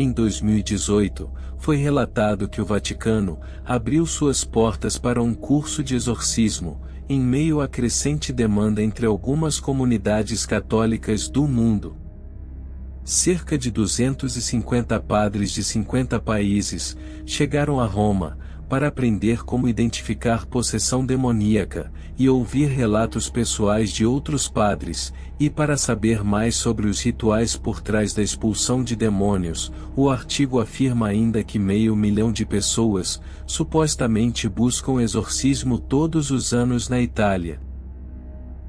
Em 2018, foi relatado que o Vaticano abriu suas portas para um curso de exorcismo, em meio à crescente demanda entre algumas comunidades católicas do mundo. Cerca de 250 padres de 50 países chegaram a Roma para aprender como identificar possessão demoníaca e ouvir relatos pessoais de outros padres, e para saber mais sobre os rituais por trás da expulsão de demônios. O artigo afirma ainda que 500 mil de pessoas supostamente buscam exorcismo todos os anos na Itália.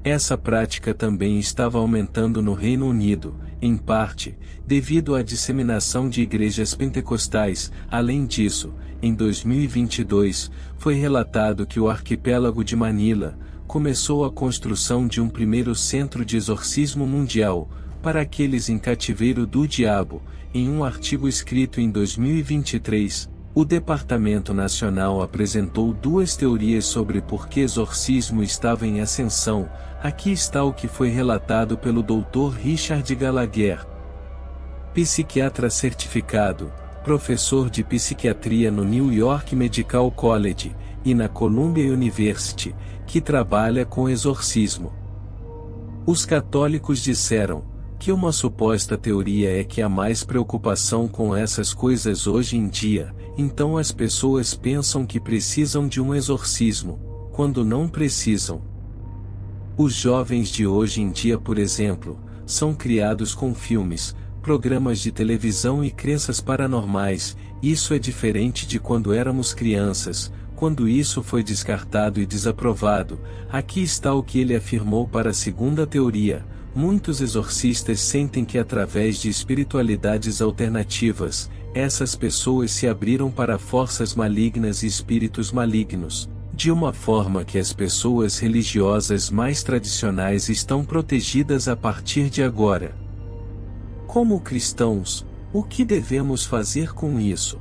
Essa prática também estava aumentando no Reino Unido, em parte, devido à disseminação de igrejas pentecostais. Além disso, em 2022, foi relatado que o arquipélago de Manila começou a construção de um primeiro centro de exorcismo mundial, para aqueles em cativeiro do diabo. Em um artigo escrito em 2023, o Departamento Nacional apresentou duas teorias sobre por que exorcismo estava em ascensão. Aqui está o que foi relatado pelo Dr. Richard Gallagher, psiquiatra certificado, professor de psiquiatria no New York Medical College e na Columbia University, que trabalha com exorcismo. Os católicos disseram que uma suposta teoria é que há mais preocupação com essas coisas hoje em dia, então as pessoas pensam que precisam de um exorcismo, quando não precisam. Os jovens de hoje em dia, por exemplo, são criados com filmes, programas de televisão e crenças paranormais. Isso é diferente de quando éramos crianças, quando isso foi descartado e desaprovado. Aqui está o que ele afirmou para a segunda teoria. Muitos exorcistas sentem que através de espiritualidades alternativas, essas pessoas se abriram para forças malignas e espíritos malignos, de uma forma que as pessoas religiosas mais tradicionais estão protegidas a partir de agora. Como cristãos, o que devemos fazer com isso?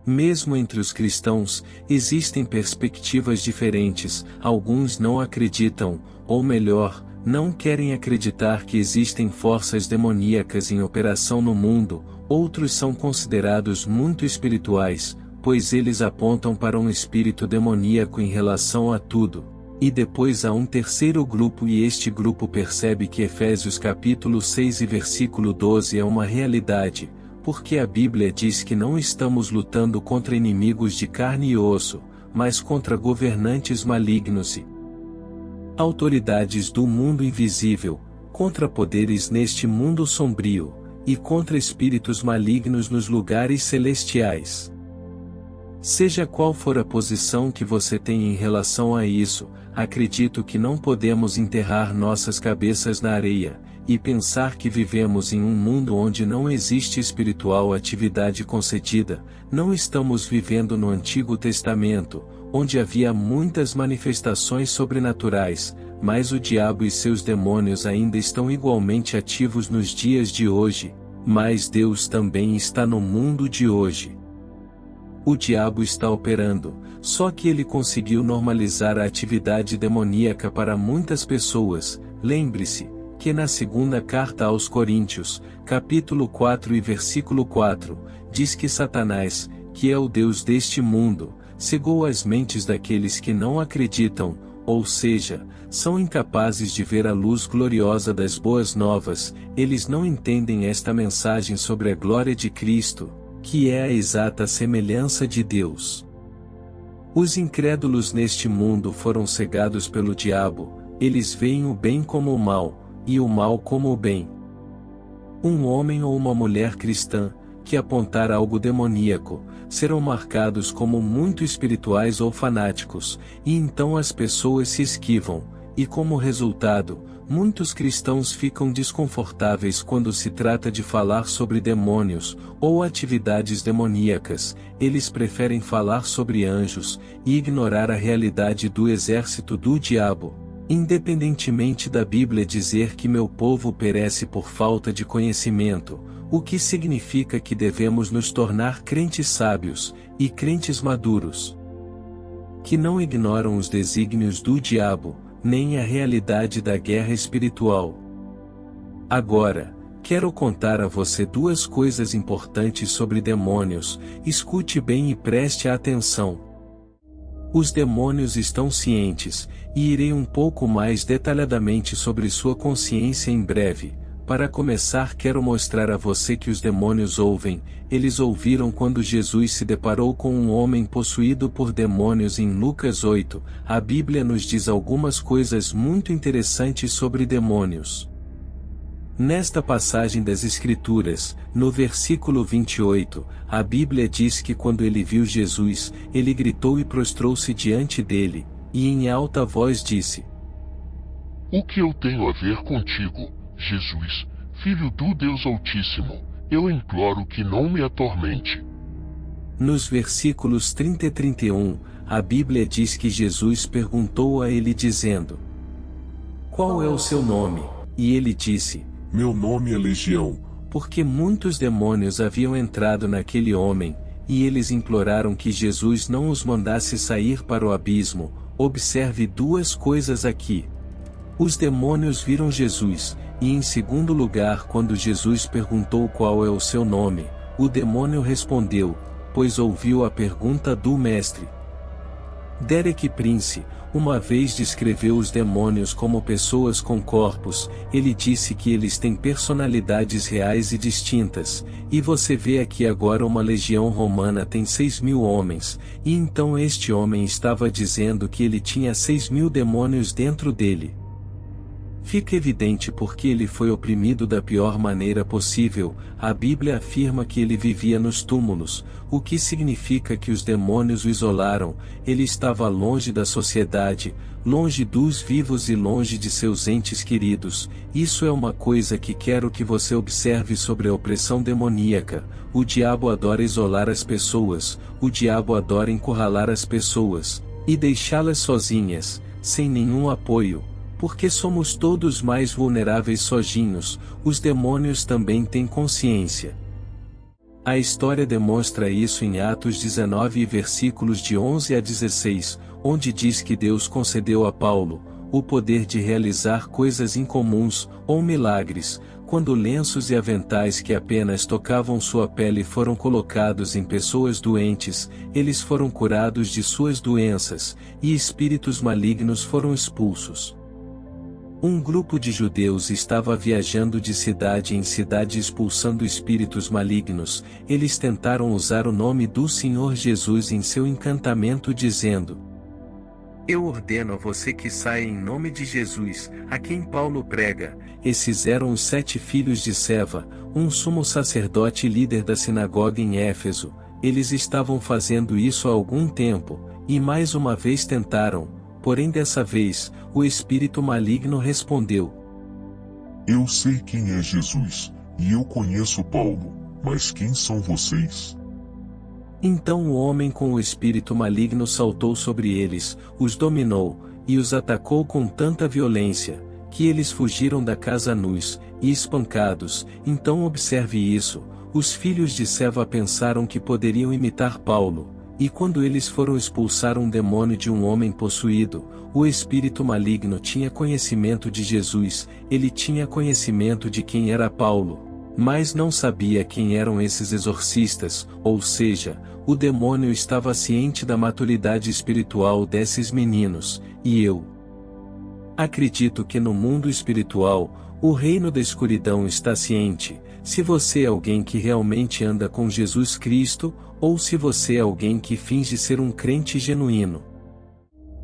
Mesmo entre os cristãos, existem perspectivas diferentes. Alguns não acreditam, ou melhor, não querem acreditar que existem forças demoníacas em operação no mundo. Outros são considerados muito espirituais, pois eles apontam para um espírito demoníaco em relação a tudo. E depois há um terceiro grupo, e este grupo percebe que Efésios capítulo 6 e versículo 12 é uma realidade, porque a Bíblia diz que não estamos lutando contra inimigos de carne e osso, mas contra governantes malignos e autoridades do mundo invisível, contra poderes neste mundo sombrio, e contra espíritos malignos nos lugares celestiais. Seja qual for a posição que você tem em relação a isso, acredito que não podemos enterrar nossas cabeças na areia, e pensar que vivemos em um mundo onde não existe espiritual atividade concedida. Não estamos vivendo no Antigo Testamento, onde havia muitas manifestações sobrenaturais, mas o diabo e seus demônios ainda estão igualmente ativos nos dias de hoje, mas Deus também está no mundo de hoje. O diabo está operando, só que ele conseguiu normalizar a atividade demoníaca para muitas pessoas. Lembre-se que na segunda carta aos Coríntios, capítulo 4 e versículo 4, diz que Satanás, que é o Deus deste mundo, cegou as mentes daqueles que não acreditam, ou seja, são incapazes de ver a luz gloriosa das boas novas. Eles não entendem esta mensagem sobre a glória de Cristo, que é a exata semelhança de Deus. Os incrédulos neste mundo foram cegados pelo diabo. Eles veem o bem como o mal, e o mal como o bem. Um homem ou uma mulher cristã, que apontar algo demoníaco, serão marcados como muito espirituais ou fanáticos, e então as pessoas se esquivam, e como resultado, muitos cristãos ficam desconfortáveis quando se trata de falar sobre demônios, ou atividades demoníacas. Eles preferem falar sobre anjos, e ignorar a realidade do exército do diabo. Independentemente da Bíblia dizer que meu povo perece por falta de conhecimento, o que significa que devemos nos tornar crentes sábios, e crentes maduros, que não ignoram os desígnios do diabo, nem a realidade da guerra espiritual. Agora, Quero contar a você duas coisas importantes sobre demônios, escute bem e preste atenção. Os demônios estão cientes, e irei um pouco mais detalhadamente sobre sua consciência em breve. Para começar, quero mostrar a você que os demônios ouvem. Eles ouviram quando Jesus se deparou com um homem possuído por demônios em Lucas 8. A Bíblia nos diz algumas coisas muito interessantes sobre demônios. Nesta passagem das Escrituras, no versículo 28, a Bíblia diz que quando ele viu Jesus, ele gritou e prostrou-se diante dele, e em alta voz disse: O que eu tenho a ver contigo, Jesus, Filho do Deus Altíssimo? Eu imploro que não me atormente. Nos versículos 30 e 31, a Bíblia diz que Jesus perguntou a ele dizendo: Qual é o seu nome? E ele disse: Meu nome é Legião. Porque muitos demônios haviam entrado naquele homem, e eles imploraram que Jesus não os mandasse sair para o abismo. Observe duas coisas aqui. Os demônios viram Jesus, e em segundo lugar, quando Jesus perguntou qual é o seu nome, o demônio respondeu, pois ouviu a pergunta do mestre. Derek Prince, uma vez descreveu os demônios como pessoas com corpos. Ele disse que eles têm personalidades reais e distintas, e você vê aqui agora uma legião romana tem 6.000 homens, e então este homem estava dizendo que ele tinha 6.000 demônios dentro dele. Fica evidente porque ele foi oprimido da pior maneira possível. A Bíblia afirma que ele vivia nos túmulos, o que significa que os demônios o isolaram. Ele estava longe da sociedade, longe dos vivos e longe de seus entes queridos. Isso é uma coisa que quero que você observe sobre a opressão demoníaca. O diabo adora isolar as pessoas, o diabo adora encurralar as pessoas, e deixá-las sozinhas, sem nenhum apoio. Porque somos todos mais vulneráveis sozinhos, os demônios também têm consciência. A história demonstra isso em Atos 19 versículos de 11 a 16, onde diz que Deus concedeu a Paulo o poder de realizar coisas incomuns, ou milagres, quando lenços e aventais que apenas tocavam sua pele foram colocados em pessoas doentes, eles foram curados de suas doenças, e espíritos malignos foram expulsos. Um grupo de judeus estava viajando de cidade em cidade expulsando espíritos malignos. Eles tentaram usar o nome do Senhor Jesus em seu encantamento dizendo: Eu ordeno a você que saia em nome de Jesus, a quem Paulo prega. Esses eram os 7 filhos de Seva, um sumo sacerdote e líder da sinagoga em Éfeso. Eles estavam fazendo isso há algum tempo, e mais uma vez tentaram. Porém dessa vez, o espírito maligno respondeu: Eu sei quem é Jesus, e eu conheço Paulo, mas quem são vocês? Então o homem com o espírito maligno saltou sobre eles, os dominou, e os atacou com tanta violência, que eles fugiram da casa nus, e espancados. Então observe isso, os filhos de Seva pensaram que poderiam imitar Paulo. E quando eles foram expulsar um demônio de um homem possuído, o espírito maligno tinha conhecimento de Jesus, ele tinha conhecimento de quem era Paulo, mas não sabia quem eram esses exorcistas, ou seja, o demônio estava ciente da maturidade espiritual desses meninos, e eu acredito que no mundo espiritual, o reino da escuridão está ciente. Se você é alguém que realmente anda com Jesus Cristo, ou se você é alguém que finge ser um crente genuíno.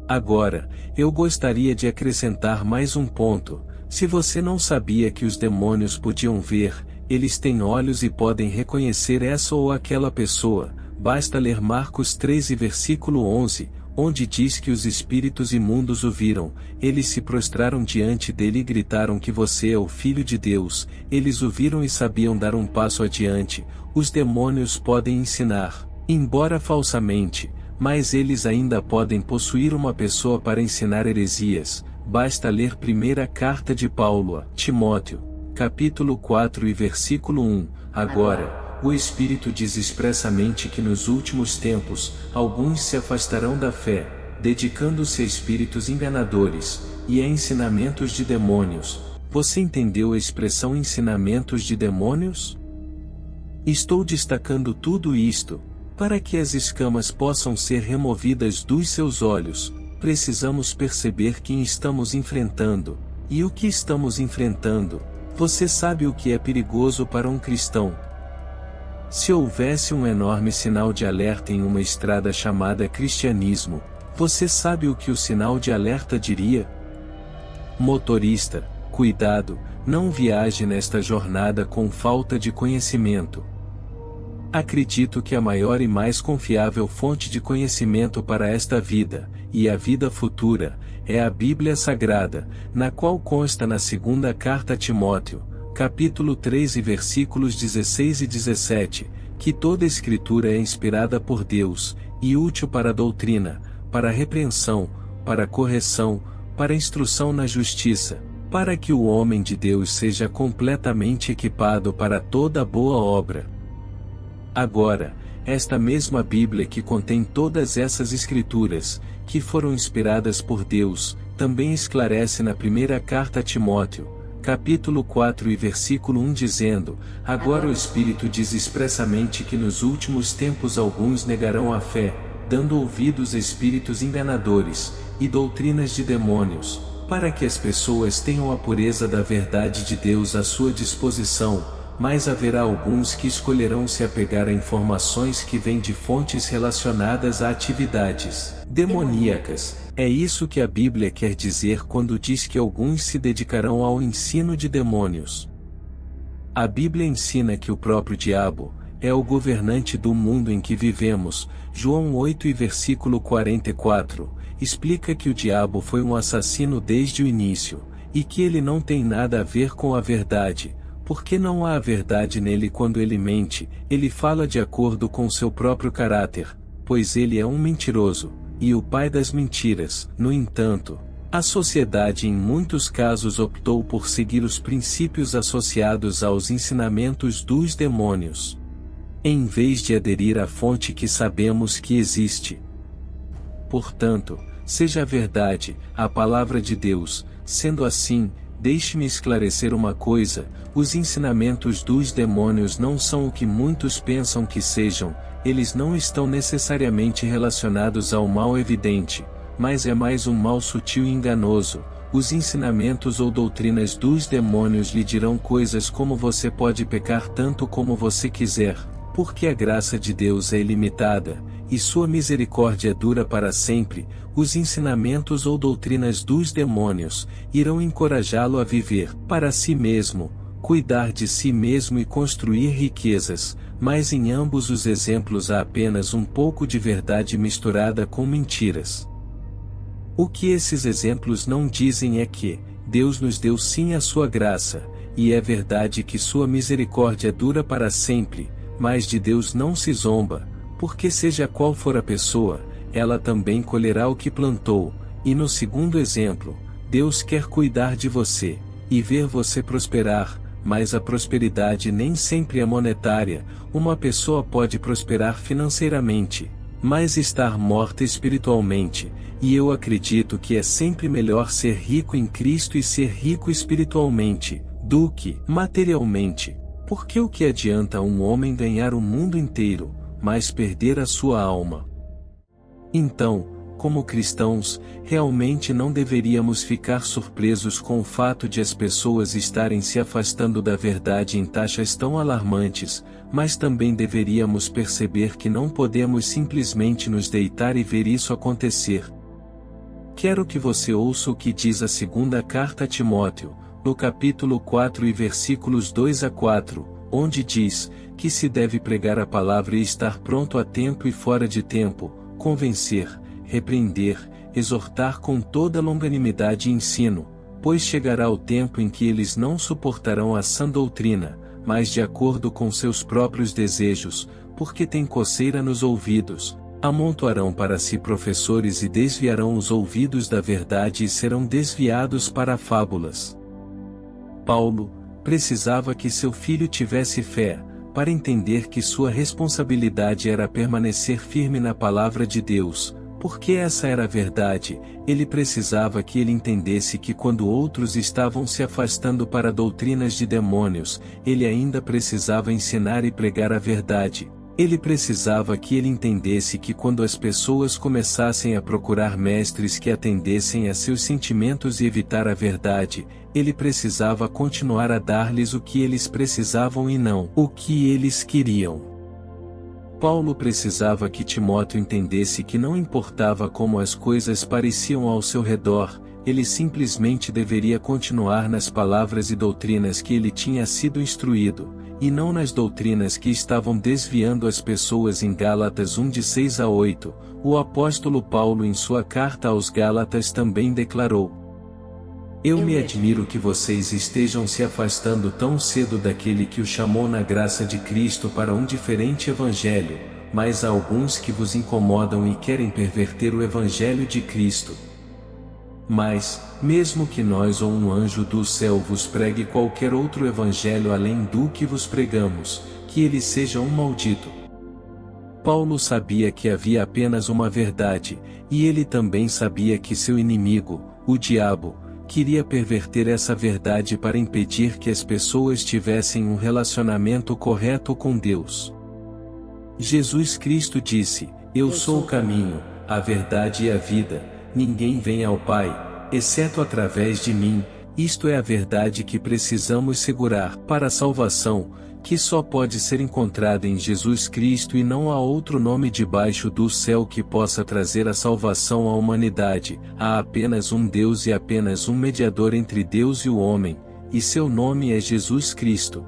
Agora, eu gostaria de acrescentar mais um ponto. Se você não sabia que os demônios podiam ver, eles têm olhos e podem reconhecer essa ou aquela pessoa, basta ler Marcos 13 versículo 11, onde diz que os espíritos imundos o viram, eles se prostraram diante dele e gritaram que você é o Filho de Deus. Eles o viram e sabiam dar um passo adiante. Os demônios podem ensinar, embora falsamente, mas eles ainda podem possuir uma pessoa para ensinar heresias. Basta ler primeira carta de Paulo a Timóteo, capítulo 4 e versículo 1. Agora, o Espírito diz expressamente que nos últimos tempos, alguns se afastarão da fé, dedicando-se a espíritos enganadores, e a ensinamentos de demônios. Você entendeu a expressão ensinamentos de demônios? Estou destacando tudo isto, para que as escamas possam ser removidas dos seus olhos. Precisamos perceber quem estamos enfrentando, e o que estamos enfrentando. Você sabe o que é perigoso para um cristão? Se houvesse um enorme sinal de alerta em uma estrada chamada cristianismo, você sabe o que o sinal de alerta diria? Motorista, cuidado, não viaje nesta jornada com falta de conhecimento. Acredito que a maior e mais confiável fonte de conhecimento para esta vida, e a vida futura, é a Bíblia Sagrada, na qual consta na segunda carta a Timóteo, capítulo 3 e versículos 16 e 17, que toda escritura é inspirada por Deus, e útil para a doutrina, para a repreensão, para a correção, para a instrução na justiça, para que o homem de Deus seja completamente equipado para toda boa obra. Agora, esta mesma Bíblia que contém todas essas escrituras, que foram inspiradas por Deus, também esclarece na primeira carta a Timóteo, capítulo 4 e versículo 1 dizendo: agora o Espírito diz expressamente que nos últimos tempos alguns negarão a fé, dando ouvidos a espíritos enganadores, e doutrinas de demônios, para que as pessoas tenham a pureza da verdade de Deus à sua disposição. Mas haverá alguns que escolherão se apegar a informações que vêm de fontes relacionadas a atividades demoníacas. É isso que a Bíblia quer dizer quando diz que alguns se dedicarão ao ensino de demônios. A Bíblia ensina que o próprio diabo é o governante do mundo em que vivemos. João 8 e versículo 44, explica que o diabo foi um assassino desde o início, e que ele não tem nada a ver com a verdade. Porque não há verdade nele quando ele mente, ele fala de acordo com seu próprio caráter, pois ele é um mentiroso, e o pai das mentiras. No entanto, a sociedade em muitos casos optou por seguir os princípios associados aos ensinamentos dos demônios, em vez de aderir à fonte que sabemos que existe. Portanto, seja a verdade, a palavra de Deus. Sendo assim, deixe-me esclarecer uma coisa: os ensinamentos dos demônios não são o que muitos pensam que sejam. Eles não estão necessariamente relacionados ao mal evidente, mas é mais um mal sutil e enganoso. Os ensinamentos ou doutrinas dos demônios lhe dirão coisas como você pode pecar tanto como você quiser, porque a graça de Deus é ilimitada, e sua misericórdia dura para sempre. Os ensinamentos ou doutrinas dos demônios irão encorajá-lo a viver para si mesmo, cuidar de si mesmo e construir riquezas, mas em ambos os exemplos há apenas um pouco de verdade misturada com mentiras. O que esses exemplos não dizem é que Deus nos deu sim a sua graça, e é verdade que sua misericórdia dura para sempre, mas de Deus não se zomba, porque seja qual for a pessoa, ela também colherá o que plantou. E no segundo exemplo, Deus quer cuidar de você, e ver você prosperar, mas a prosperidade nem sempre é monetária. Uma pessoa pode prosperar financeiramente, mas estar morta espiritualmente, e eu acredito que é sempre melhor ser rico em Cristo e ser rico espiritualmente, do que materialmente. Porque o que adianta um homem ganhar o mundo inteiro, mas perder a sua alma? Então, como cristãos, realmente não deveríamos ficar surpresos com o fato de as pessoas estarem se afastando da verdade em taxas tão alarmantes, mas também deveríamos perceber que não podemos simplesmente nos deitar e ver isso acontecer. Quero que você ouça o que diz a segunda carta a Timóteo, no capítulo 4 e versículos 2 a 4, onde diz que se deve pregar a palavra e estar pronto a tempo e fora de tempo, convencer, repreender, exortar com toda longanimidade e ensino, pois chegará o tempo em que eles não suportarão a sã doutrina, mas de acordo com seus próprios desejos, porque têm coceira nos ouvidos, amontoarão para si professores e desviarão os ouvidos da verdade e serão desviados para fábulas. Paulo precisava que seu filho tivesse fé, para entender que sua responsabilidade era permanecer firme na palavra de Deus, Porque essa era a verdade, ele precisava que ele entendesse que quando outros estavam se afastando para doutrinas de demônios, ele ainda precisava ensinar e pregar a verdade. Ele precisava que ele entendesse que quando as pessoas começassem a procurar mestres que atendessem a seus sentimentos e evitar a verdade, ele precisava continuar a dar-lhes o que eles precisavam e não o que eles queriam. Paulo precisava que Timóteo entendesse que não importava como as coisas pareciam ao seu redor, ele simplesmente deveria continuar nas palavras e doutrinas que ele tinha sido instruído, e não nas doutrinas que estavam desviando as pessoas. Em Gálatas 1 de 6 a 8, o apóstolo Paulo em sua carta aos Gálatas também declarou: Eu me admiro que vocês estejam se afastando tão cedo daquele que o chamou na graça de Cristo para um diferente evangelho, mas há alguns que vos incomodam e querem perverter o evangelho de Cristo. Mas, mesmo que nós ou um anjo do céu vos pregue qualquer outro evangelho além do que vos pregamos, que ele seja um maldito. Paulo sabia que havia apenas uma verdade, e ele também sabia que seu inimigo, o diabo, queria perverter essa verdade para impedir que as pessoas tivessem um relacionamento correto com Deus. Jesus Cristo disse: Eu sou o caminho, a verdade e a vida, ninguém vem ao Pai, exceto através de mim. Isto é a verdade que precisamos segurar para a salvação, que só pode ser encontrada em Jesus Cristo e não há outro nome debaixo do céu que possa trazer a salvação à humanidade. Há apenas um Deus e apenas um mediador entre Deus e o homem, e seu nome é Jesus Cristo.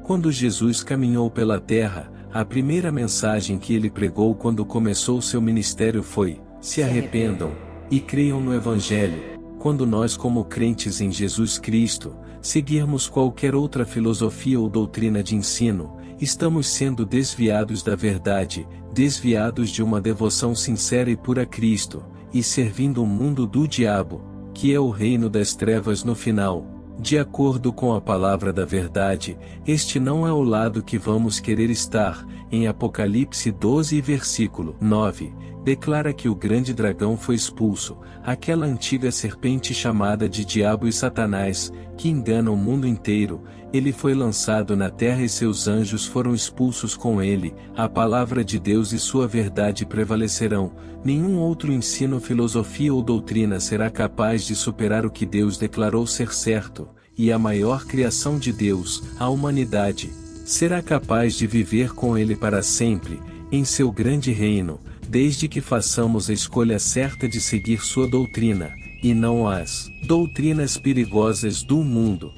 Quando Jesus caminhou pela terra, a primeira mensagem que ele pregou quando começou seu ministério foi: se arrependam e creiam no Evangelho. Quando nós, como crentes em Jesus Cristo, seguirmos qualquer outra filosofia ou doutrina de ensino, estamos sendo desviados da verdade, desviados de uma devoção sincera e pura a Cristo, e servindo o mundo do diabo, que é o reino das trevas no final. De acordo com a palavra da verdade, este não é o lado que vamos querer estar. Em Apocalipse 12 versículo 9, declara que o grande dragão foi expulso, aquela antiga serpente chamada de Diabo e Satanás, que engana o mundo inteiro. Ele foi lançado na terra e seus anjos foram expulsos com ele. A palavra de Deus e sua verdade prevalecerão. Nenhum outro ensino, filosofia ou doutrina será capaz de superar o que Deus declarou ser certo, e a maior criação de Deus, a humanidade, será capaz de viver com ele para sempre, em seu grande reino, desde que façamos a escolha certa de seguir sua doutrina, e não as doutrinas perigosas do mundo.